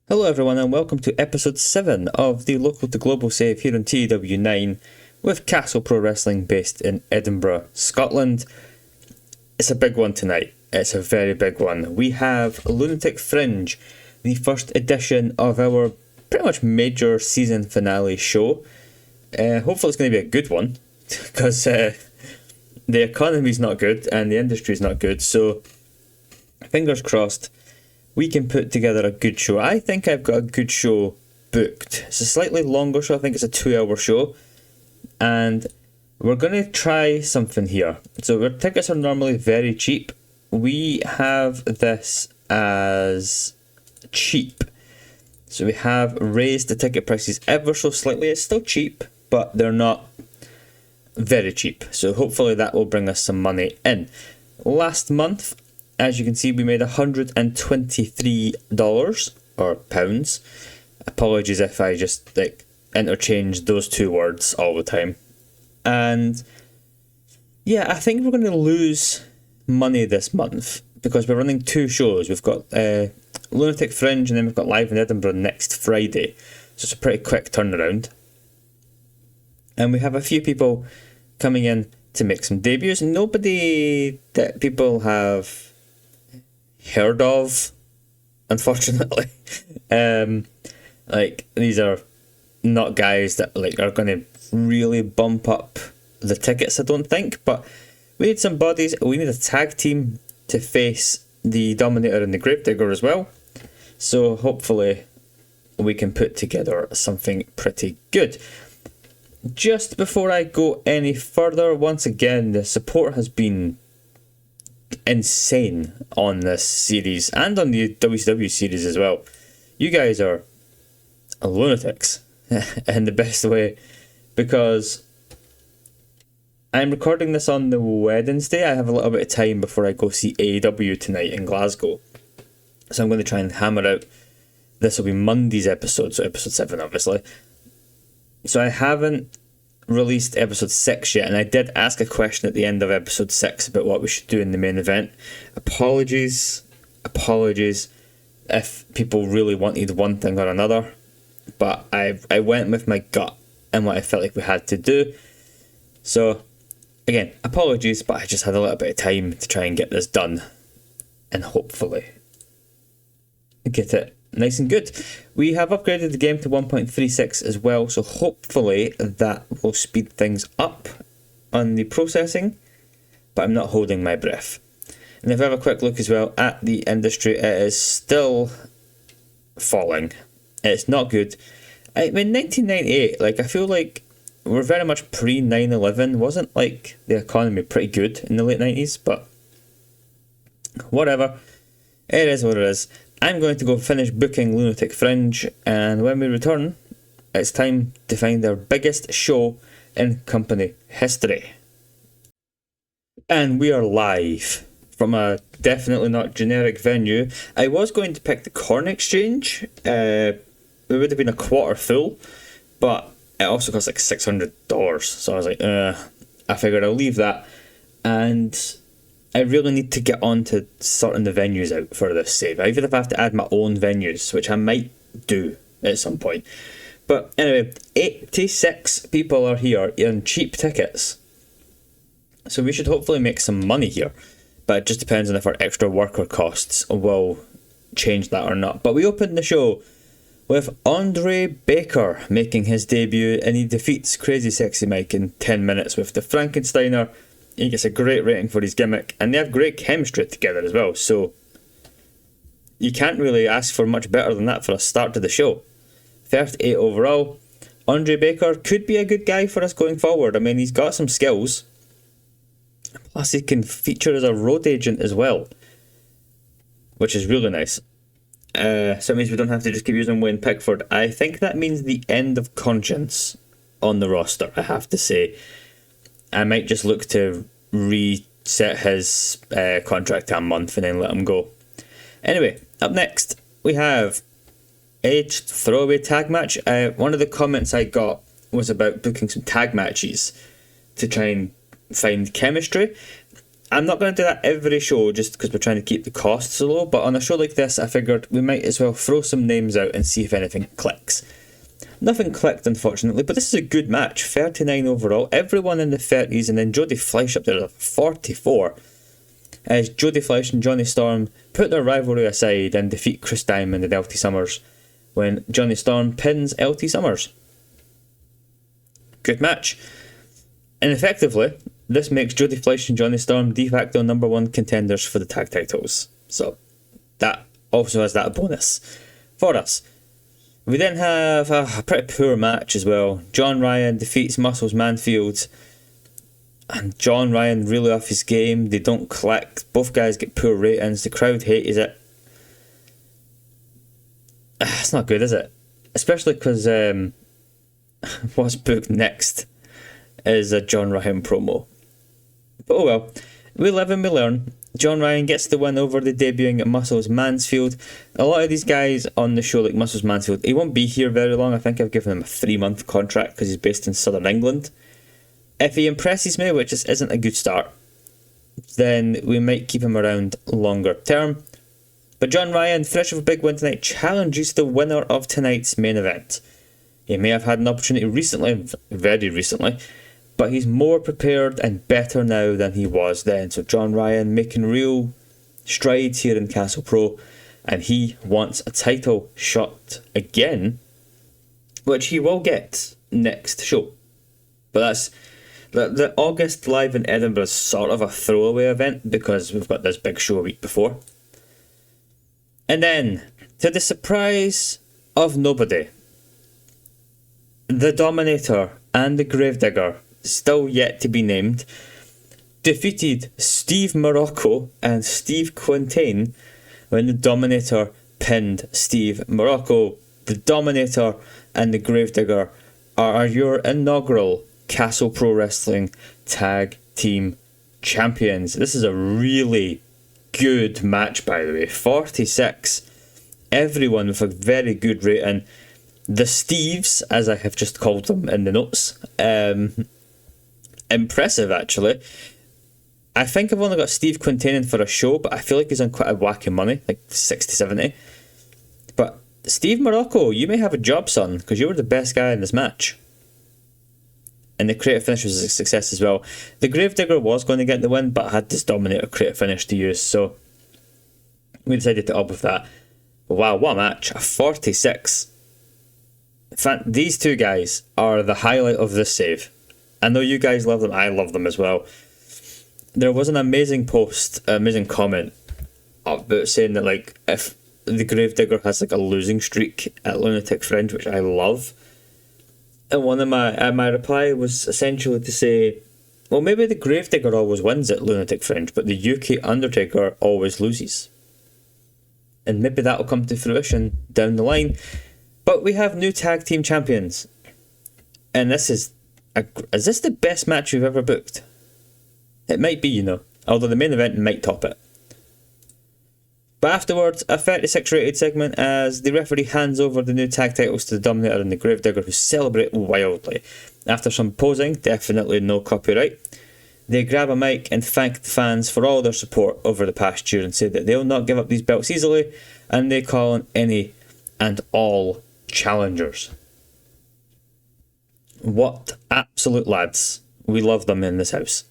Hello everyone and welcome to episode 7 of the Local to Global save here on TEW IX with Castle Pro Wrestling based in Edinburgh, Scotland. It's a big one tonight. It's a very big one. We have Lunatic Fringe, the first edition of our pretty much major season finale show. Hopefully it's going to be a good one because the economy's not good and the industry's not good, so fingers crossed we can put together a good show. I think I've got a good show booked. It's a slightly longer show. I think it's a 2-hour show. And we're going to try something here. So our tickets are normally very cheap. We have this as cheap. So we have raised the ticket prices ever so slightly. It's still cheap, but they're not very cheap. So hopefully that will bring us some money in. Last month, as you can see, we made $123 or pounds. Apologies if I just interchange those two words all the time. And yeah, I think we're going to lose money this month because we're running two shows. We've got Lunatic Fringe and then we've got Live in Edinburgh next Friday. So it's a pretty quick turnaround. And we have a few people coming in to make some debuts. Nobody that people have heard of, unfortunately. These are not guys that are going to really bump up the tickets, I don't think, but we need some bodies. We need a tag team to face the Dominator and the Gravedigger as well, so hopefully we can put together something pretty good. Just before I go any further, once again, the support has been insane on this series and on the WCW series as well. You guys are lunatics in the best way, because I'm recording this on the Wednesday. I have a little bit of time before I go see AEW tonight in Glasgow, so I'm going to try and hammer out. This will be Monday's episode, so episode 7 obviously. So I haven't released episode 6 yet, and I did ask a question at the end of episode 6 about what we should do in the main event. Apologies if people really wanted one thing or another, but I went with my gut and what I felt like we had to do. So again, apologies, but I just had a little bit of time to try and get this done and hopefully get it nice and good. We have upgraded the game to 1.36 as well, so hopefully that will speed things up on the processing, but I'm not holding my breath. And if we have a quick look as well at the industry, it is still falling. It's not good. I mean, 1998, I feel like we're very much pre 9/11. Wasn't the economy pretty good in the late 90s, but whatever. It is what it is. I'm going to go finish booking Lunatic Fringe, and when we return, it's time to find our biggest show in company history. And we are live from a definitely not generic venue. I was going to pick the Corn Exchange. It would have been a quarter full, but it also cost $600. So I was like, I figured I'll leave that. And I really need to get on to sorting the venues out for this save. Even if I have to add my own venues, which I might do at some point. But anyway, 86 people are here in cheap tickets. So we should hopefully make some money here. But it just depends on if our extra worker costs will change that or not. But we opened the show with Andre Baker making his debut, and he defeats Crazy Sexy Mike in 10 minutes with the Frankensteiner. He gets a great rating for his gimmick, and they have great chemistry together as well, so you can't really ask for much better than that for a start to the show. 38 overall. Andre Baker could be a good guy for us going forward. I mean, he's got some skills, plus he can feature as a road agent as well, which is really nice. So it means we don't have to just keep using Wayne Pickford. I think that means the end of Conscience on the roster, I have to say. I might just look to reset his contract to a month and then let him go. Anyway, up next we have a throwaway tag match. One of the comments I got was about booking some tag matches to try and find chemistry. I'm not going to do that every show just because we're trying to keep the costs low, but on a show like this, I figured we might as well throw some names out and see if anything clicks. Nothing clicked, unfortunately, but this is a good match. 39 overall, everyone in the 30s, and then Jody Fleisch up there at 44. As Jody Fleisch and Johnny Storm put their rivalry aside and defeat Chris Diamond and LT Summers when Johnny Storm pins LT Summers. Good match. And effectively, this makes Jody Fleisch and Johnny Storm de facto number 1 contenders for the tag titles. So that also has that bonus for us. We then have a pretty poor match as well. John Ryan defeats Muscles Manfield. And John Ryan really off his game. They don't click. Both guys get poor ratings. The crowd hates it. It's not good, is it? Especially because what's booked next is a John Ryan promo. But oh well. We live and we learn. John Ryan gets the win over the debuting Muscles Mansfield. A lot of these guys on the show, like Muscles Mansfield, he won't be here very long. I think I've given him a 3-month contract because he's based in southern England. If he impresses me, which just isn't a good start, then we might keep him around longer term. But John Ryan, fresh off a big win tonight, challenges the winner of tonight's main event. He may have had an opportunity recently, very recently, but he's more prepared and better now than he was then. So John Ryan making real strides here in Castle Pro, and he wants a title shot again, which he will get next show. But that's the August Live in Edinburgh is sort of a throwaway event because we've got this big show a week before. And then, to the surprise of nobody, the Dominator and the Gravedigger, still yet to be named, defeated Steve Morocco and Steve Quintain when the Dominator pinned Steve Morocco. The Dominator and the Gravedigger are your inaugural Castle Pro Wrestling Tag Team Champions. This is a really good match, by the way. 46. Everyone with a very good rating. The Steves, as I have just called them in the notes. Impressive, actually. I think I've only got Steve Quintain for a show, but I feel like he's on quite a whack of money, like 60, 70. But Steve Morocco, you may have a job, son, because you were the best guy in this match. And the creative finish was a success as well. The Gravedigger was going to get the win, but had this Dominator creative finish to use, so we decided to up with that. Wow, what a match. A 46. In fact, these two guys are the highlight of this save. I know you guys love them, I love them as well. There was an amazing post, amazing comment about saying that, like, if the Gravedigger has like a losing streak at Lunatic Fringe, which I love, and one of my reply was essentially to say, well, maybe the Gravedigger always wins at Lunatic Fringe, but the UK Undertaker always loses. And maybe that'll come to fruition down the line. But we have new tag team champions. And this is this the best match we've ever booked? It might be, you know, although the main event might top it. But afterwards, a 36 rated segment as the referee hands over the new tag titles to the Dominator and the Gravedigger, who celebrate wildly. After some posing, definitely no copyright, they grab a mic and thank the fans for all their support over the past year and say that they'll not give up these belts easily, and they call on any and all challengers. What absolute lads. We love them in this house.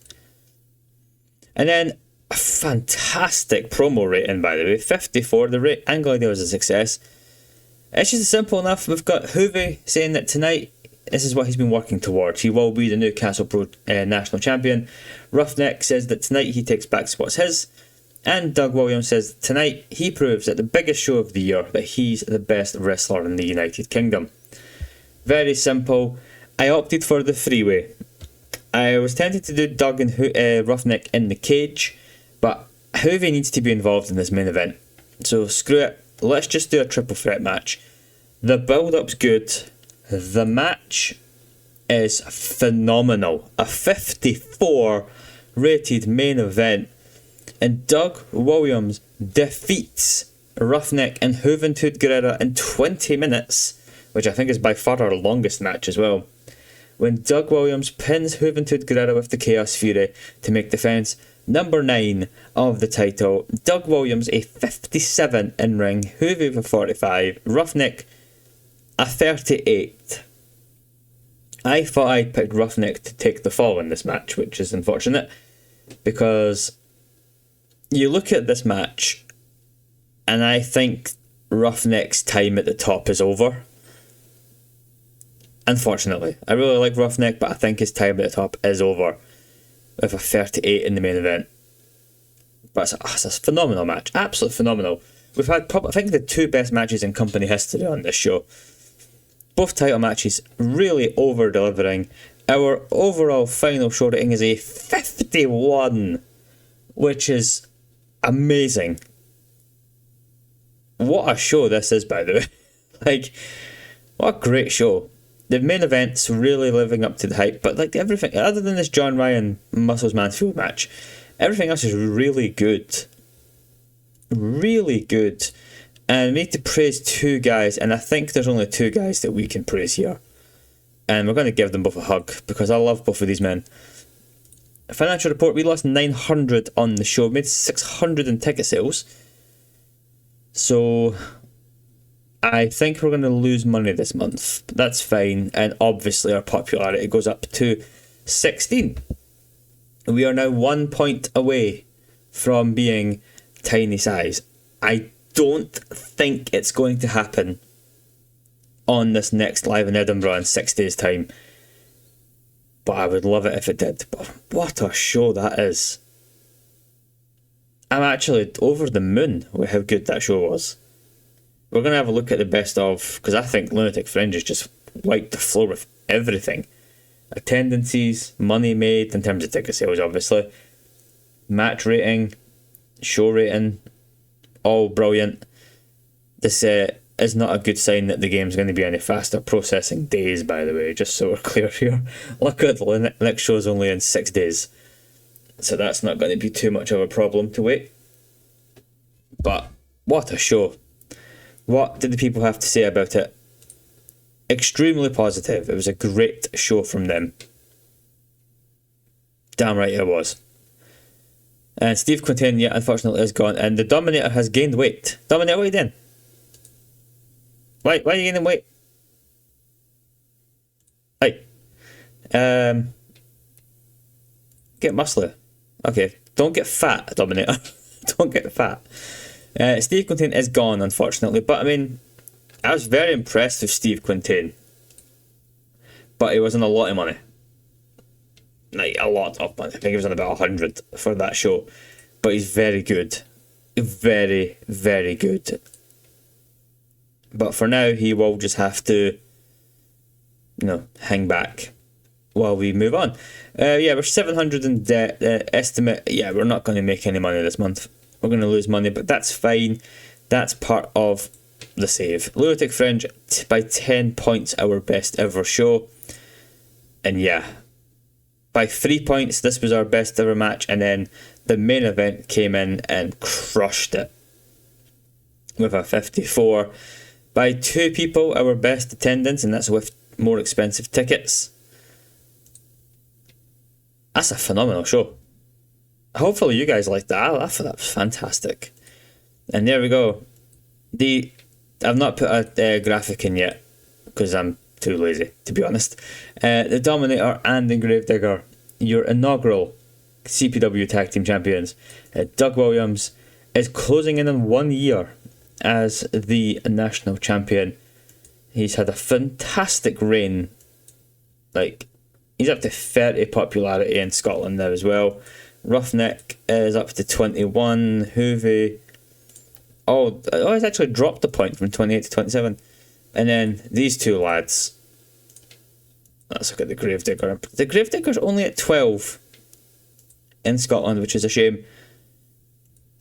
And then a fantastic promo rating, by the way, 54. The angle idea was a success. It's just simple enough. We've got Hoovy saying that tonight, this is what he's been working towards. He will be the new Castle Pro National Champion. Roughneck says that tonight he takes back what's his. And Doug Williams says tonight he proves at the biggest show of the year that he's the best wrestler in the United Kingdom. Very simple. I opted for the three-way. I was tempted to do Doug and Roughneck in the cage, but Hoovy needs to be involved in this main event. So screw it, let's just do a triple threat match. The build-up's good, the match is phenomenal. A 54 rated main event, and Doug Williams defeats Roughneck and Juventud Guerrera in 20 minutes, which I think is by far our longest match as well. When Doug Williams pins Juventud Guerrera with the Chaos Fury to make defence Number 9 of the title, Doug Williams, a 57 in-ring, Hoovy with a 45, Roughneck a 38. I thought I'd picked Roughneck to take the fall in this match, which is unfortunate, because you look at this match and I think Roughneck's time at the top is over. Unfortunately, I really like Roughneck, but I think his time at the top is over with a 38 in the main event. But it's a phenomenal match, absolutely phenomenal. We've had I think the 2 best matches in company history on this show. Both title matches really over delivering. Our overall final show rating is a 51, which is amazing. What a show this is, by the way. Like, what a great show. The main event's really living up to the hype, but like everything, other than this John Ryan Muscles Mansfield match, everything else is really good. Really good. And we need to praise 2 guys, and I think there's only 2 guys that we can praise here. And we're going to give them both a hug, because I love both of these men. Financial report, we lost 900 on the show, made 600 in ticket sales. So I think we're going to lose money this month, but that's fine. And obviously our popularity goes up to 16. We are now 1 point away from being tiny size. I don't think it's going to happen on this next live in Edinburgh in 6 days' time, but I would love it if it did. But what a show that is. I'm actually over the moon with how good that show was. We're going to have a look at the best of, because I think Lunatic Fringe has just wiped the floor with everything. Attendances, money made in terms of ticket sales, obviously. Match rating, show rating, all brilliant. This is not a good sign that the game's going to be any faster processing days, by the way, just so we're clear here. Look at the next show's only in 6 days. So that's not going to be too much of a problem to wait. But what a show. What did the people have to say about it? Extremely positive. It was a great show from them. Damn right it was. And Steve Quintin, yeah, unfortunately is gone. And the Dominator has gained weight. Dominator, what are you doing? Why are you gaining weight? Hey. Get muscly. Okay, don't get fat, Dominator. Don't get fat. Steve Quintin is gone, unfortunately. But, I mean, I was very impressed with Steve Quintin. But he was on a lot of money. Like, a lot of money. I think he was on about 100 for that show. But he's very good. Very, very good. But for now, he will just have to, hang back while we move on. We're 700 in debt. Estimate, we're not going to make any money this month. We're going to lose money, but that's fine. That's part of the save. Lunatic Fringe, by 10 points, our best ever show. And by 3 points, this was our best ever match. And then the main event came in and crushed it with a 54. By 2 people, our best attendance, and that's with more expensive tickets. That's a phenomenal show. Hopefully you guys liked that. I thought that was fantastic. And there we go. I've not put a graphic in yet because I'm too lazy, to be honest. The Dominator and the Gravedigger, your inaugural CPW Tag Team Champions. Doug Williams is closing in on 1 year as the national champion. He's had a fantastic reign. He's up to 30 popularity in Scotland now as well. Roughneck is up to 21. Hoovy. He's actually dropped a point from 28 to 27. And then these 2 lads. Let's look at the Gravedigger. The Gravedigger's only at 12 in Scotland, which is a shame.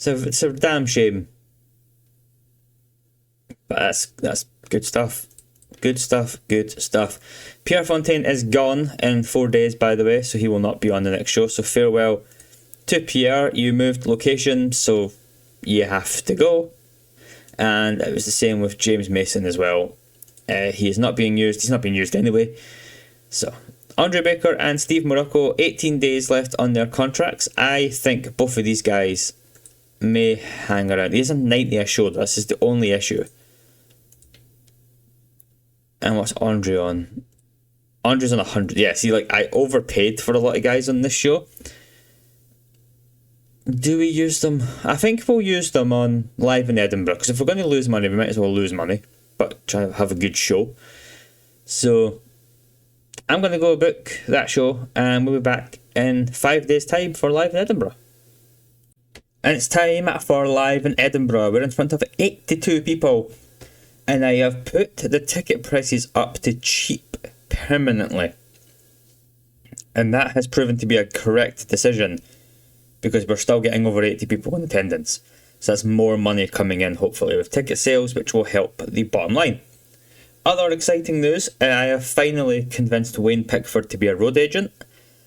It's a damn shame. But that's good stuff. Good stuff. Pierre Fontaine is gone in 4 days, by the way, so he will not be on the next show. So farewell to Pierre. You moved location, so you have to go. And it was the same with James Mason as well. He is not being used. He's not being used anyway. So Andre Baker and Steve Morocco, 18 days left on their contracts. I think both of these guys may hang around. He's a 90 a show. This is the only issue. And what's Andre on? Andre's on 100. Yeah, see, like, I overpaid for a lot of guys on this show. Do we use them? I think we'll use them on Live in Edinburgh, because if we're going to lose money, we might as well lose money, but try to have a good show. So I'm going to go book that show, and we'll be back in 5 days' time for Live in Edinburgh. And it's time for Live in Edinburgh. We're in front of 82 people, and I have put the ticket prices up to cheap permanently. And that has proven to be a correct decision, because we're still getting over 80 people in attendance. So that's more money coming in, hopefully, with ticket sales, which will help the bottom line. Other exciting news, I have finally convinced Wayne Pickford to be a road agent.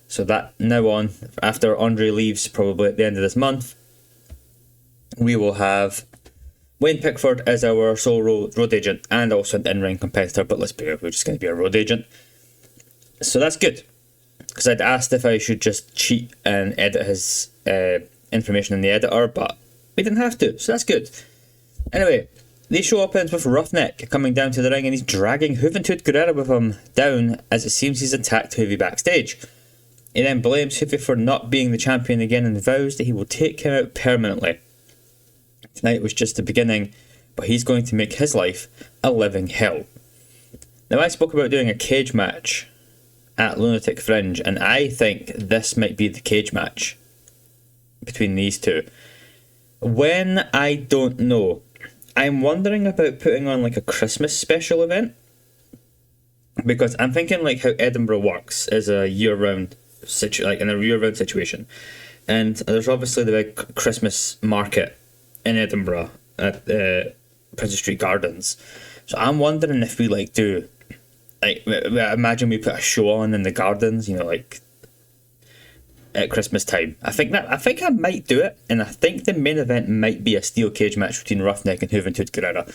So that now on, after Andre leaves probably at the end of this month, we will have Wayne Pickford as our sole road agent and also an in-ring competitor, but let's be real, we're just going to be a road agent. So that's good, because I'd asked if I should just cheat and edit his information in the editor, but we didn't have to, so that's good. Anyway, the show opens with Roughneck coming down to the ring, and he's dragging Juventud Guerrera with him down, as it seems he's attacked Juve backstage. He then blames Juve for not being the champion again and vows that he will take him out permanently. Tonight was just the beginning, but he's going to make his life a living hell. Now, I spoke about doing a cage match at Lunatic Fringe, and I think this might be the cage match between these two. When, I don't know. I'm wondering about putting on like a Christmas special event, because I'm thinking like how Edinburgh works is a year-round situation, and there's obviously the big Christmas market in Edinburgh at Princess Street Gardens. So I'm wondering if we like do, like, imagine we put a show on in the gardens, you know, like at Christmas time. I think I might do it, and I think the main event might be a steel cage match between Roughneck and Juventud Guerrera.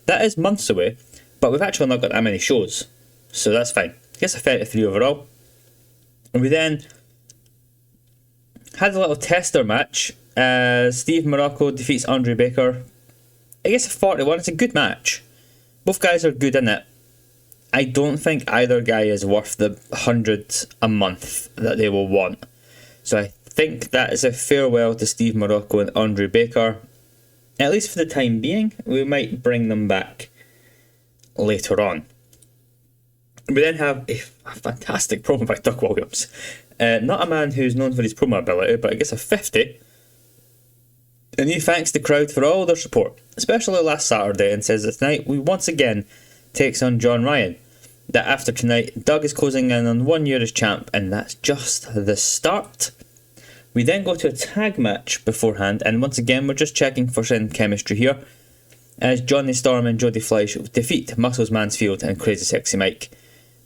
That is months away, but we've actually not got that many shows, so that's fine. I guess a 33 overall. And we then had a little tester match. Steve Morocco defeats Andre Baker. I guess a 41. It's a good match. Both guys are good in it. I don't think either guy is worth the 100 a month that they will want. So I think that is a farewell to Steve Morocco and Andre Baker. At least for the time being. We might bring them back later on. We then have a fantastic promo by Doug Williams. Not a man who's known for his promo ability, but I guess a 50. And he thanks the crowd for all their support, especially last Saturday, and says that tonight we once again takes on John Ryan. That after tonight, Doug is closing in on 1 year as champ, and that's just the start. We then go to a tag match beforehand, and once again we're just checking for some chemistry here, as Johnny Storm and Jody Fleisch defeat Muscles Mansfield and Crazy Sexy Mike.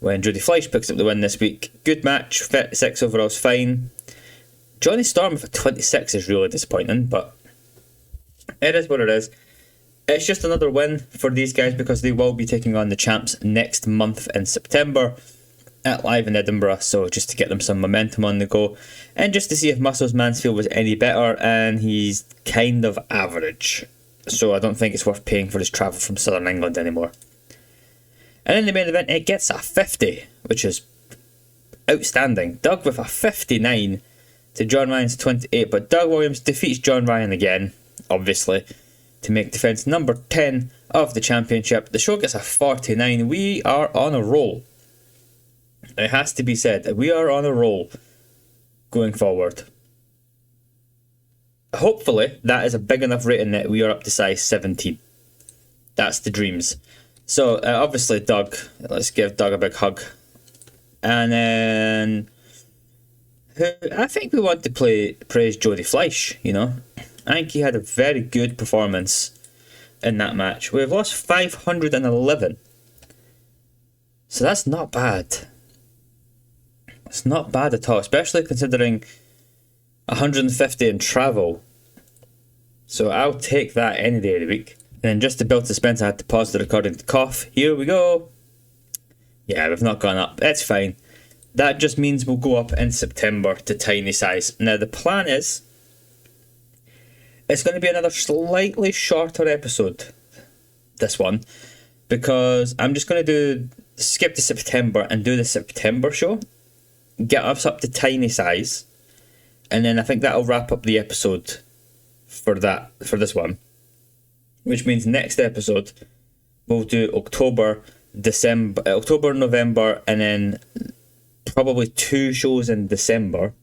When Jody Fleisch picks up the win this week. Good match, 36 overall's fine. Johnny Storm with a 26 is really disappointing, but it is what it is. It's just another win for these guys, because they will be taking on the champs next month in September at Live in Edinburgh, so just to get them some momentum on the go, and just to see if Muscles Mansfield was any better, and he's kind of average, so I don't think it's worth paying for his travel from Southern England anymore. And in the main event, it gets a 50, which is outstanding. Doug with a 59 to John Ryan's 28, but Doug Williams defeats John Ryan again, obviously, to make defence number 10 of the championship. The show gets a 49. We are on a roll. It has to be said that we are on a roll going forward. Hopefully, that is a big enough rating that we are up to size 17. That's the dreams. So, obviously, Doug, let's give Doug a big hug. And then, I think we want to praise Jody Fleisch, you know. I think he had a very good performance in that match. We've lost 511. So that's not bad. It's not bad at all, especially considering 150 in travel. So I'll take that any day of the week. Then just to build suspense, I had to pause the recording to cough. Here we go. Yeah, we've not gone up. It's fine. that just means we'll go up in September to tiny size. Now the plan is, it's going to be another slightly shorter episode, this one, because I'm just going to skip to September and do the September show, get us up to tiny size, and then I think that'll wrap up the episode for this one, which means next episode we'll do October, November, and then probably 2 shows in December.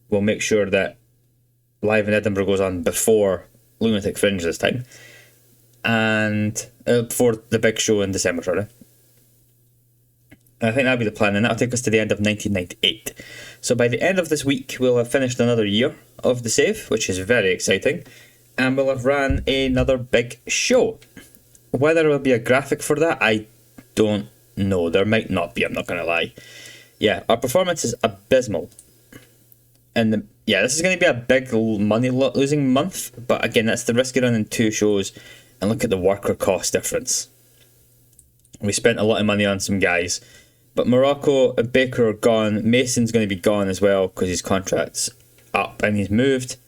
We'll make sure that Live in Edinburgh goes on before Lunatic Fringe this time, and before the big show in December, sorry. I think that'll be the plan, and that'll take us to the end of 1998. So by the end of this week, we'll have finished another year of the save, which is very exciting, and we'll have ran another big show. Whether there will be a graphic for that, I don't know. There might not be, I'm not going to lie. Yeah, our performance is abysmal. And this is going to be a big money losing month, but again, that's the risk of running 2 shows, and look at the worker cost difference. We spent a lot of money on some guys, but Morocco and Baker are gone. Mason's going to be gone as well because his contract's up and he's moved.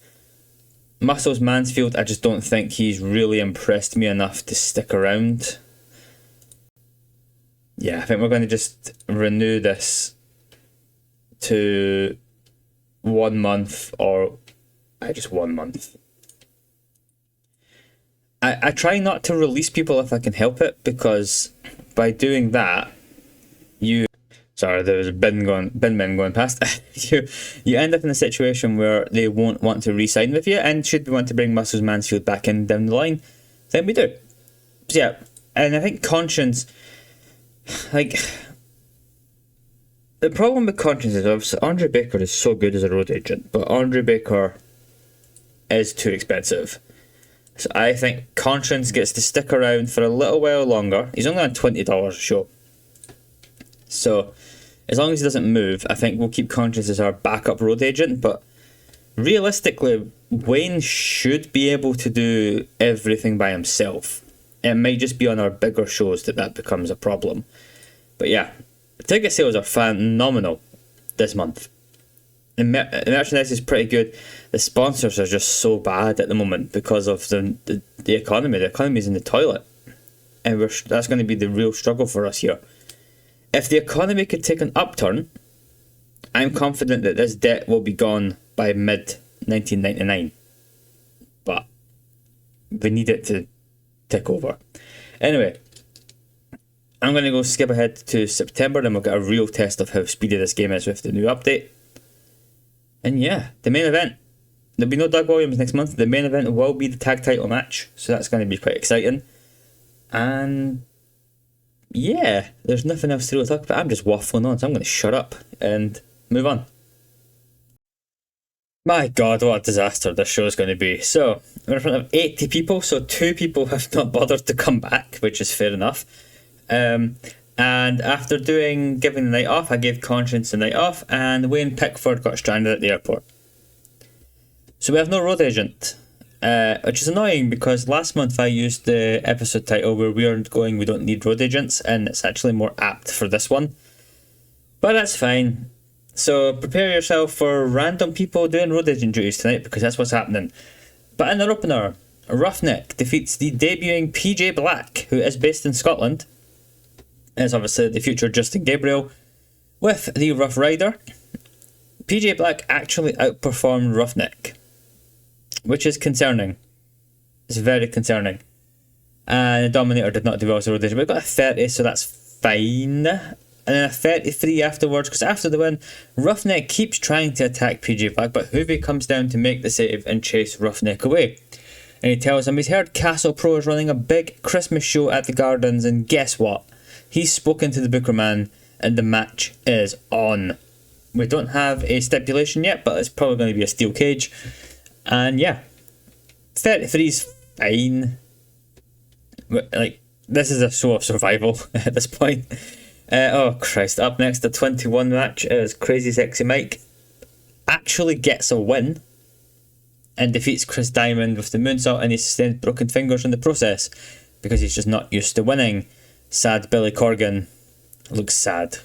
Muscles Mansfield, I just don't think he's really impressed me enough to stick around. Yeah, I think we're going to just renew this to 1 month, or just 1 month. I try not to release people if I can help it, because by doing that, there was a bin men going past. you end up in a situation where they won't want to re-sign with you, and should we want to bring Muscles Mansfield back in down the line, then we do. So yeah, and I think Conscience, the problem with Conscience is obviously Andre Baker is so good as a road agent, but Andre Baker is too expensive. So I think Conscience gets to stick around for a little while longer. He's only on $20 a show. So as long as he doesn't move, I think we'll keep Conscience as our backup road agent, but realistically, Wayne should be able to do everything by himself. It might just be on our bigger shows that becomes a problem. But yeah, ticket sales are phenomenal this month. The merchandise is pretty good. The sponsors are just so bad at the moment because of the economy. The economy is in the toilet, and that's going to be the real struggle for us here. If the economy could take an upturn, I'm confident that this debt will be gone by mid-1999. But we need it to tick over. Anyway, I'm going to go skip ahead to September, and we'll get a real test of how speedy this game is with the new update. And yeah, the main event. There'll be no Doug Williams next month. The main event will be the tag title match, so that's going to be quite exciting. And yeah, there's nothing else to really talk about. I'm just waffling on, so I'm going to shut up and move on. My god, what a disaster this show is going to be. So, we're in front of 80 people, so 2 people have not bothered to come back, which is fair enough. And after giving the night off, I gave Conscience the night off, and Wayne Pickford got stranded at the airport. So we have no road agent, which is annoying because last month I used the episode title where we aren't going, we don't need road agents, and it's actually more apt for this one. But that's fine. So prepare yourself for random people doing road agent duties tonight, because that's what's happening. But in their opener, Roughneck defeats the debuting PJ Black, who is based in Scotland. It's obviously the future Justin Gabriel with the Rough Rider. PJ Black actually outperformed Roughneck, which is concerning. It's very concerning. And the Dominator did not do well as a road agent, but got a 30, so that's fine. And then a 33 afterwards, because after the win, Roughneck keeps trying to attack PJ Black, but Hoovy comes down to make the save and chase Roughneck away. And he tells him he's heard Castle Pro is running a big Christmas show at the Gardens, and guess what? He's spoken to the Booker man, and the match is on. We don't have a stipulation yet, but it's probably going to be a steel cage. And yeah, 33's fine. This is a show of survival at this point. Oh Christ, up next, the 21 match is Crazy Sexy Mike actually gets a win and defeats Chris Diamond with the moonsault, and he sustained broken fingers in the process because he's just not used to winning. Sad Billy Corgan looks sad.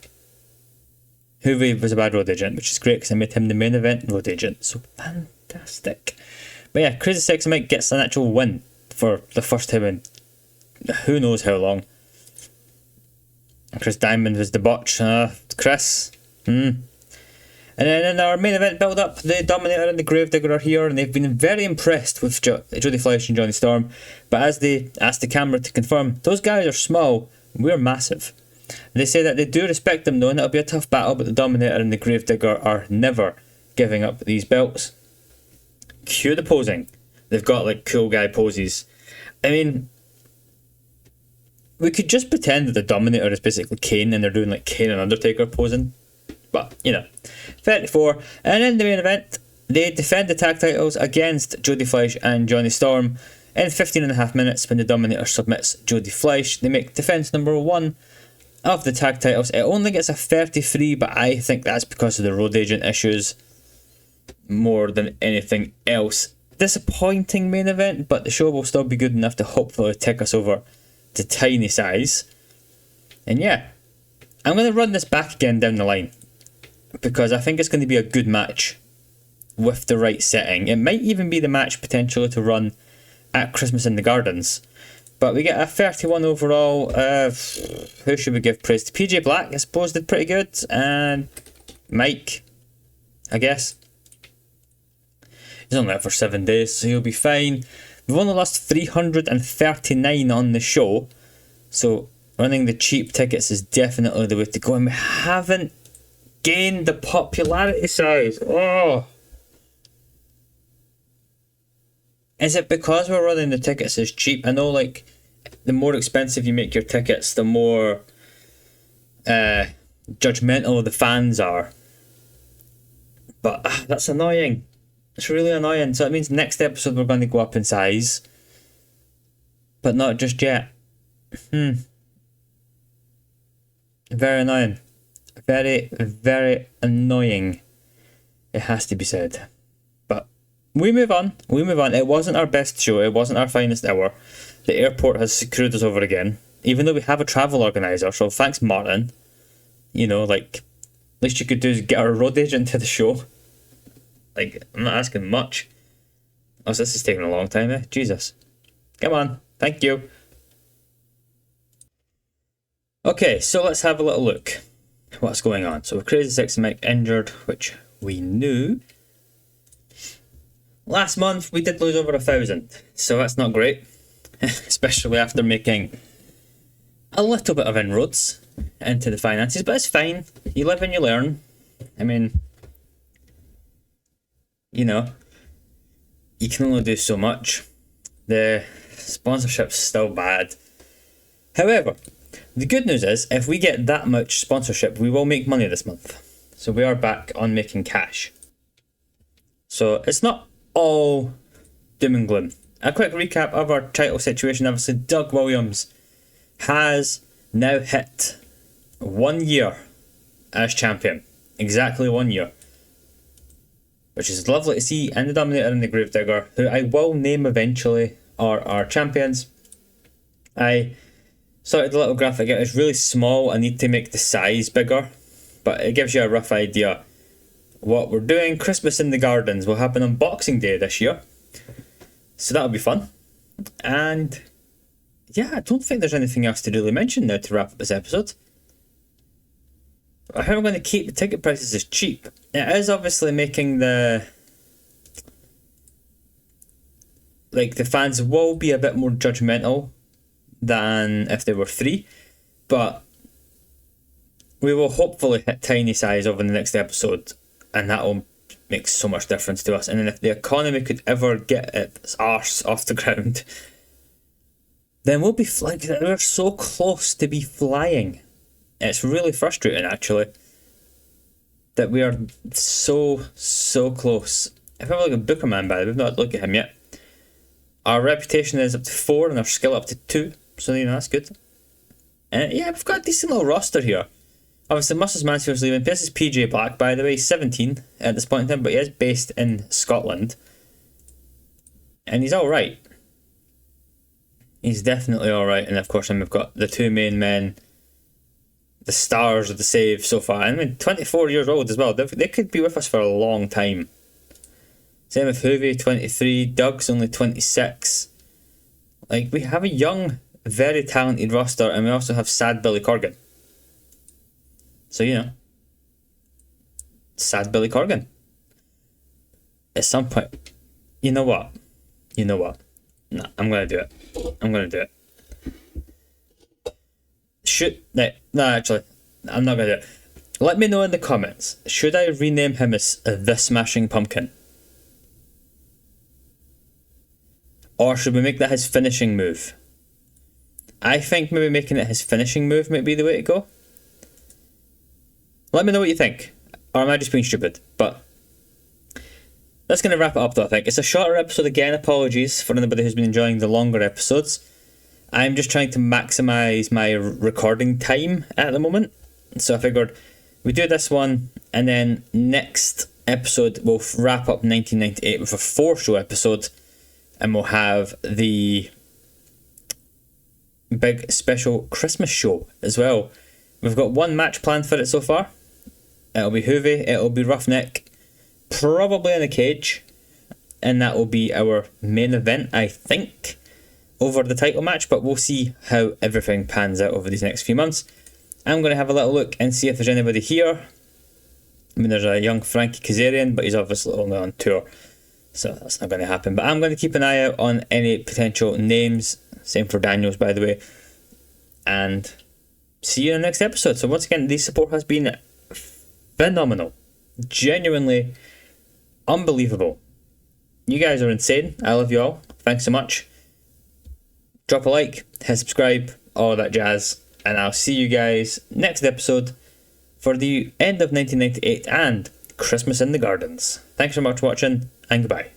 Hoovy was a bad road agent, which is great because I made him the main event road agent. So fantastic. But yeah, Crazy Sexy Mike gets an actual win for the first time in who knows how long. Chris Diamond was the botch. Chris. And then in our main event build up, the Dominator and the Gravedigger are here, and they've been very impressed with Jodie Fleisch and Johnny Storm. But as they ask the camera to confirm, those guys are small, we're massive. They say that they do respect them though, and it'll be a tough battle, but the Dominator and the Gravedigger are never giving up these belts. Cue the posing. They've got like cool guy poses. I mean, we could just pretend that the Dominator is basically Kane and they're doing like Kane and Undertaker posing. But, you know. 34. And in the main event, they defend the tag titles against Jodie Fleisch and Johnny Storm. In 15.5 minutes, when the Dominator submits Jodie Fleisch, they make defense number 1 of the tag titles. It only gets a 33, but I think that's because of the road agent issues more than anything else. Disappointing main event, but the show will still be good enough to hopefully take us over to tiny size. And yeah, I'm going to run this back again down the line because I think it's going to be a good match with the right setting. It might even be the match potentially to run at Christmas in the Gardens. But we get a 31 overall. Who should we give praise to? PJ Black, I suppose, did pretty good. And Mike, I guess. He's only out for 7 days, so he'll be fine. We've only lost 339 on the show. So running the cheap tickets is definitely the way to go. And we haven't gained the popularity size. Oh. Is it because we're running the tickets as cheap? I know, like, the more expensive you make your tickets, the more judgmental the fans are. But that's annoying. It's really annoying. So it means next episode we're going to go up in size. But not just yet. Very annoying. Very, very annoying. It has to be said. But we move on. We move on. It wasn't our best show. It wasn't our finest hour. The airport has screwed us over again. Even though we have a travel organiser. So thanks, Martin. You know, like, least you could do is get our road agent to the show. Like, I'm not asking much. Oh, so this is taking a long time, eh? Jesus. Come on. Thank you. Okay, so let's have a little look. What's going on? So, Crazy Sexy Mike injured, which we knew. Last month, we did lose over 1,000. So that's not great. Especially after making a little bit of inroads into the finances. But it's fine. You live and you learn. I mean, you know, you can only do so much. The sponsorship's still bad. However, the good news is, if we get that much sponsorship, we will make money this month. So we are back on making cash. So it's not all doom and gloom. A quick recap of our title situation. Obviously, Doug Williams has now hit 1 year as champion. Exactly 1 year. Which is lovely to see. And the Dominator and the Gravedigger, who I will name eventually, are our champions. I sorted the little graphic out. It's really small. I need to make the size bigger. But it gives you a rough idea what we're doing. Christmas in the Gardens will happen on Boxing Day this year. So that'll be fun. And yeah, I don't think there's anything else to really mention now to wrap up this episode. How am I going to keep the ticket prices as cheap? It is obviously making the fans will be a bit more judgmental than if they were free, but we will hopefully hit tiny size over the next episode, and that will make so much difference to us. And then if the economy could ever get its arse off the ground, then we'll be flying. We're so close to be flying. It's really frustrating, actually, that we are so close. If I have like a Bookerman, by the way, we've not looked at him yet. Our reputation is up to 4 and our skill up to 2, so you know that's good. And yeah, we've got a decent little roster here. Obviously, Muscles Mansfield's leaving. This is PJ Black, by the way. He's 17 at this point in time, but he is based in Scotland. And he's alright. He's definitely alright. And of course, then we've got the two main men the stars of the save so far. I mean, 24 years old as well. They could be with us for a long time. Same with Hoovie, 23. Doug's only 26. Like, we have a young, very talented roster, and we also have sad Billy Corgan. So, you know, sad Billy Corgan. At some point, you know what? No, I'm gonna do it. Actually, I'm not gonna do it. Let me know in the comments. Should I rename him as the Smashing Pumpkin? Or should we make that his finishing move? I think maybe making it his finishing move might be the way to go. Let me know what you think. Or am I just being stupid? But that's going to wrap it up though, I think. It's a shorter episode again. Apologies for anybody who's been enjoying the longer episodes. I'm just trying to maximise my recording time at the moment. So I figured we do this one, and then next episode we'll wrap up 1998 with a 4-show episode, and we'll have the big special Christmas show as well. We've got one match planned for it so far. It'll be Hoovie, it'll be Roughneck, probably in a cage, and that will be our main event, I think, over the title match, but we'll see how everything pans out over these next few months. I'm going to have a little look and see if there's anybody here. I mean, there's a young Frankie Kazarian, but he's obviously only on tour, so that's not going to happen. But I'm going to keep an eye out on any potential names. Same for Daniels, by the way. And see you in the next episode. So once again, the support has been phenomenal. Genuinely unbelievable. You guys are insane. I love you all. Thanks so much. Drop a like, hit subscribe, all that jazz. And I'll see you guys next episode for the end of 1998 and Christmas in the Gardens. Thanks so much for watching, and goodbye.